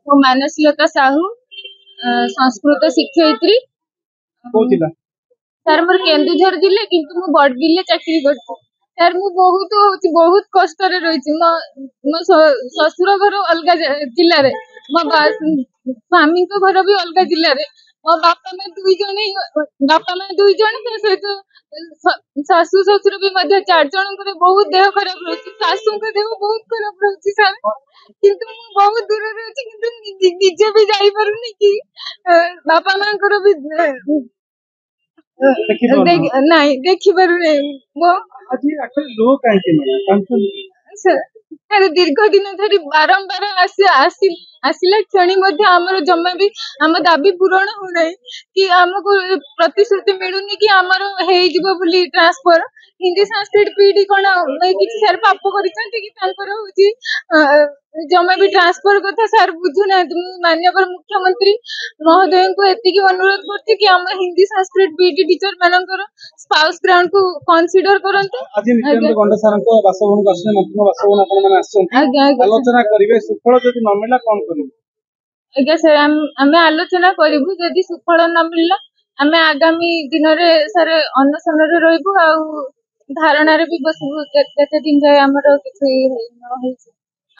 ମୋ ମାନସଲତା ସାହୁ संस्कृत शिक्षयित्री सर मोर केन्दुझर जिले किंतु मु बड़बिल चाकरी करती सर मु बहुत कष्ट रही मो ससुर घर अलग जिले रे मो स्वामी घर भी अलग जिले रे मो बापा माँ दुई जन सहित शाशु शशुर भी 4 जन बहुत देह खराब रही शाशु देह बहुत खराब रही सर किंतु मु बहुत दूर रही किंतु निजे भी जाई पारुनी कि बापा माँ भी नहीं देखी पारुनी मो सर दीर्घ दिन धरी बारंबार आसिला क्षणी आमर जमा भी आम दाबी पूरण हो कि आमको प्रतिश्रुति मिलूनी कि आमर हो ट्रांसफर हिंदी संस्कृत पीढ़ी कौन किसी सर पाप कर जमा भी ट्रांसफर कथा सर बुझुना माननीय मुख्यमंत्री महोदय को एति अनुरोध करती कि आम हिंदी संस्कृत पीटी टीचर मानकर स्पाउस ग्राउंड को कंसीडर करंतु आज्ञा सर आम आलोचना करूँ जदि सुफल न मिलला आम आगामी दिन में सर अनशन रही धारणा भी बसबू दिन जाए आमर किसी